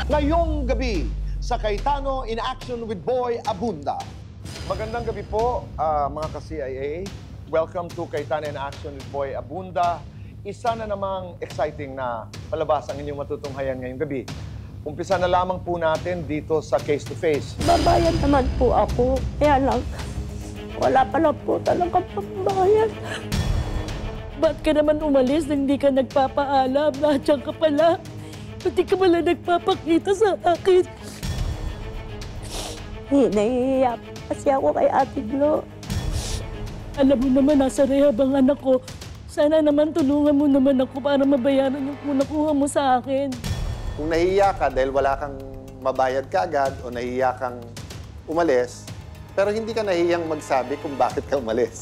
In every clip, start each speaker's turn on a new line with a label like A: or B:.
A: Ngayong gabi sa Cayetano in Action with Boy Abunda. Magandang gabi po, mga ka-CIA. Welcome to Cayetano in Action with Boy Abunda. Isa na namang exciting na palabas ang inyong matutunghayan ngayong gabi. Umpisa na lamang po natin dito sa Case to Face.
B: Babayad naman po ako. Kaya lang, wala pala po talaga pambayad. Ba't ka naman umalis na hindi ka nagpapaalam? Nandiyan ka pala. Pati ka pala nagpapakita sa akin. Nahihiya kasi ako kay Ate Glo. Alam mo naman, nasa rehab ang anak ko. Sana naman tulungan mo naman ako para mabayaran yung nakuha mo sa akin.
C: Kung nahihiya ka dahil wala kang mabayad kaagad o nahihiya kang umalis, pero hindi ka nahihiyang magsabi kung bakit ka umalis.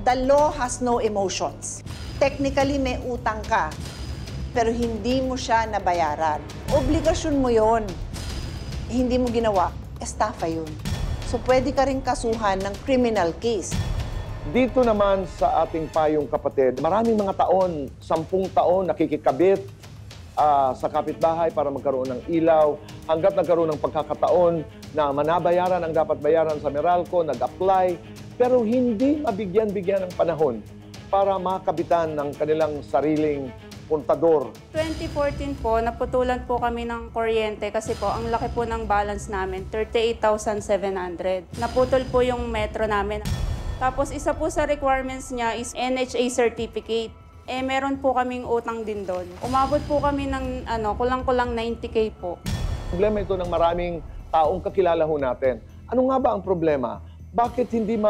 D: The law has no emotions. Technically, may utang ka, pero hindi mo siya nabayaran. Obligasyon mo yon. Hindi mo ginawa, estafa yun. So, pwede ka rin kasuhan ng criminal case.
A: Dito naman sa ating payong kapatid, maraming mga taon, 10 taon nakikikabit sa kapitbahay para magkaroon ng ilaw. Hanggat nagkaroon ng pagkakataon na manabayaran ang dapat bayaran sa Meralco, nag-apply, pero hindi mabigyan-bigyan ng panahon para makabitan ng kanilang sariling kontador.
E: 2014 po, naputulan po kami ng kuryente kasi po ang laki po ng balance namin, 38,700. Naputol po yung metro namin. Tapos isa po sa requirements niya is NHA certificate. Meron po kaming utang din doon. Umabot po kami ng kulang-kulang 90K po.
A: Problema ito ng maraming taong kakilala ho natin. Ano nga ba ang problema? Bakit hindi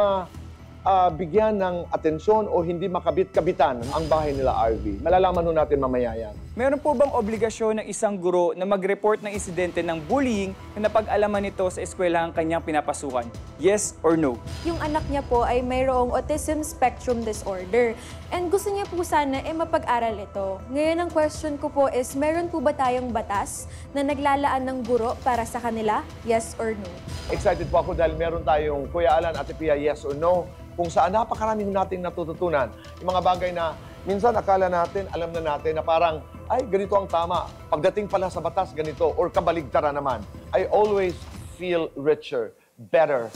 A: bigyan ng atensyon o hindi makabit-kabitan ang bahay nila RV? Malalaman ho natin mamaya yan.
F: Meron po bang obligasyon ng isang guro na mag-report ng insidente ng bullying na napag-alaman nito sa eskwelahan kanyang pinapasukan? Yes or no?
G: Yung anak niya po ay mayroong autism spectrum disorder. And gusto niya po sana mapag-aral ito. Ngayon ang question ko po is, meron po ba tayong batas na naglalaan ng guro para sa kanila? Yes or no?
A: Excited po ako dahil meron tayong Kuya Alan, Ate Pia, yes or no, kung saan napakaraming nating natututunan. Yung mga bagay na minsan akala natin, alam na natin na parang, ay, ganito ang tama. Pagdating pala sa batas, ganito, or kabaligtaran naman. I always feel richer, better,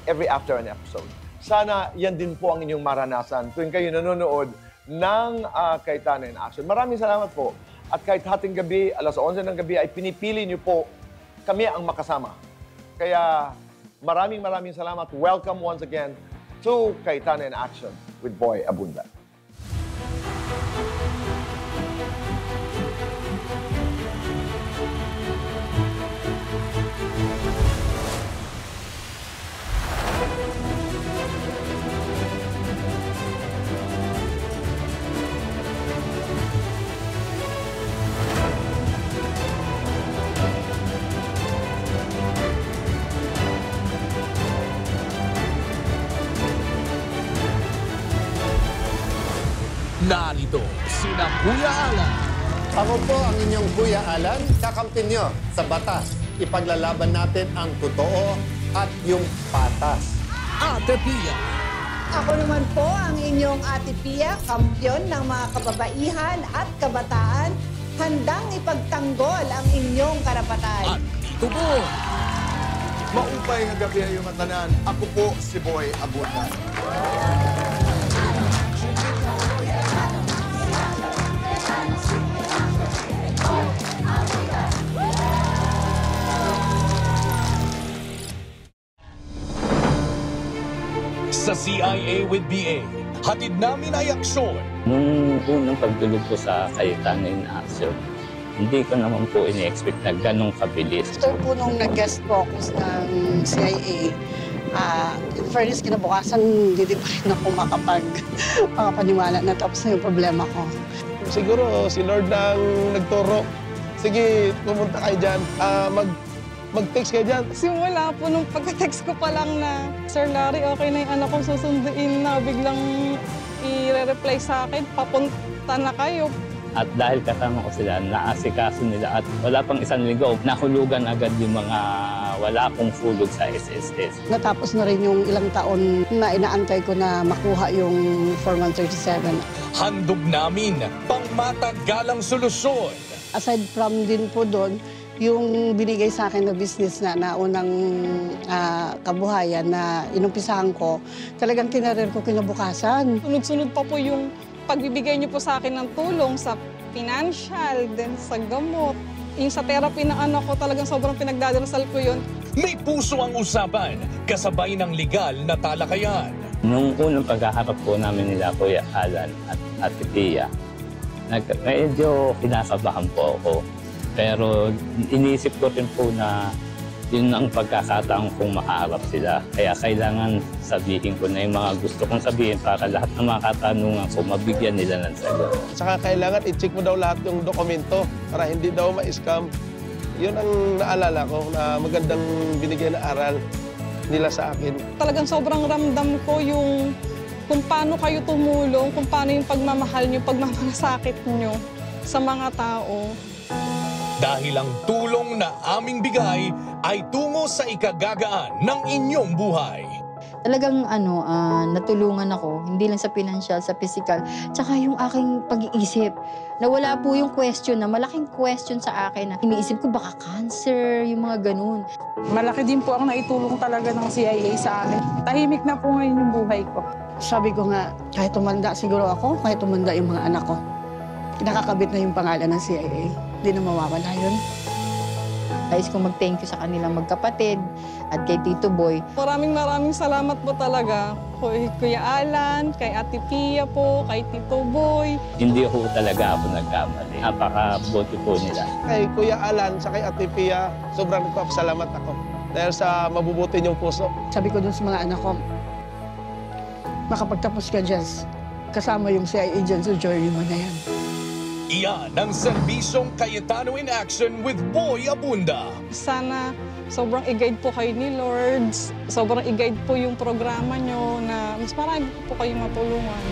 A: every after an episode. Sana yan din po ang inyong maranasan tuwing kayo nanonood ng Cayetano in Action. Maraming salamat po. At kahit hating gabi, alas 11 ng gabi, ay pinipili niyo po kami ang makasama. Kaya maraming salamat. Welcome once again to Cayetano in Action with Boy Abunda.
H: Narito sina Kuya Alan.
C: Ako po ang inyong Kuya Alan, kakampi nyo sa batas. Ipaglalaban natin ang totoo at yung patas.
H: Ate Pia.
D: Ako naman po ang inyong Ate Pia, kampyon ng mga kababaihan at kabataan, handang ipagtanggol ang inyong karapatan.
H: At Tito Boy.
A: Maupay nga gabi ang iyong matanan. Ako po si Boy Abunda.
H: Sa CIA with BA, hatid namin ay aksyon.
I: Nung unang pagdulog ko sa Cayetano in Action, hindi ko naman po ini-expect na ganong kabilis.
J: After po nung nag-guest focus ng CIA, in fairness, kinabukasan, hindi pa rin ako makapaniwala na tapos na yung problema ko.
K: Siguro si Lord na ang nagturo. Sige, pumunta kayo dyan. Mag-text kayo dyan.
L: Simula po nung pagka-text ko pa lang na, Sir Larry, okay na yung anak ko susunduin na, biglang i-reply sa akin, papunta na kayo.
I: At dahil kasama ko sila, naasikaso nila at wala pang isang linggo, nahulugan agad yung mga wala pong fulog sa SSS.
J: Natapos na rin yung ilang taon na inaantay ko na makuha yung 4137.
H: Handog namin pangmatagalang solusyon.
J: Aside from din po doon, Yung binigay sa akin na business na unang kabuhayan na inumpisahan ko, talagang kinarir ko kinabukasan.
L: Sunod-sunod pa po yung pagbibigay niyo po sa akin ng tulong sa financial, then sa gamot. Yung sa therapy ng anak ko, talagang sobrang pinagdadarasal ko yun.
H: May puso ang usapan, kasabay ng legal na talakayan.
I: Nung unang pagkaharap po namin nila Kuya Alan at Ate Pia, medyo kinakabahan po ako. Pero iniisip ko rin po na yun ang pagkakataon kong makaharap sila. Kaya kailangan sabihin ko na yung mga gusto kong sabihin para lahat ng mga katanungan ko mabigyan nila ng sagot.
K: Saka kailangan i-check mo daw lahat yung dokumento para hindi daw ma-scam. Yun ang naalala ko na magandang binigay na aral nila sa akin.
L: Talagang sobrang ramdam ko yung kung paano kayo tumulong, kung paano yung pagmamahal nyo, pagmamalasakit nyo sa mga tao.
H: Dahil ang tulong na aming bigay ay tungo sa ikagagaan ng inyong buhay.
M: Talagang natulungan ako, hindi lang sa financial, sa physical, tsaka yung aking pag-iisip. Nawala po yung question na, malaking question sa akin na iniisip ko baka cancer, yung mga ganun.
L: Malaki din po ang naitulong talaga ng CIA sa akin. Tahimik na po ngayon yung buhay ko.
J: Sabi ko nga, kahit tumanda siguro ako, kahit tumanda yung mga anak ko, nakakabit na yung pangalan ng CIA. Hindi na mawawala yun.
M: Nais kong mag-thank you sa kanilang magkapatid at kay Tito Boy.
L: Maraming salamat po talaga. Kay Kuya Alan, kay Ate Pia po, kay Tito Boy.
I: Hindi ko talaga ako nagkamali. Napakabuti po nila.
K: Kay Kuya Alan sa kay Ate Pia, sobrang nagpapasalamat ako dahil sa mabubuti niyong puso.
J: Sabi ko dun sa mga anak ko, makapagtapos ka dyan, kasama yung CIA dyan sa journey mo na yan.
H: Iyan ang serbisyong Cayetano in Action with Boy Abunda.
L: Sana sobrang i-guide po kayo ni Lord. Sobrang i-guide po yung programa nyo na mas marami po kayong matulungan.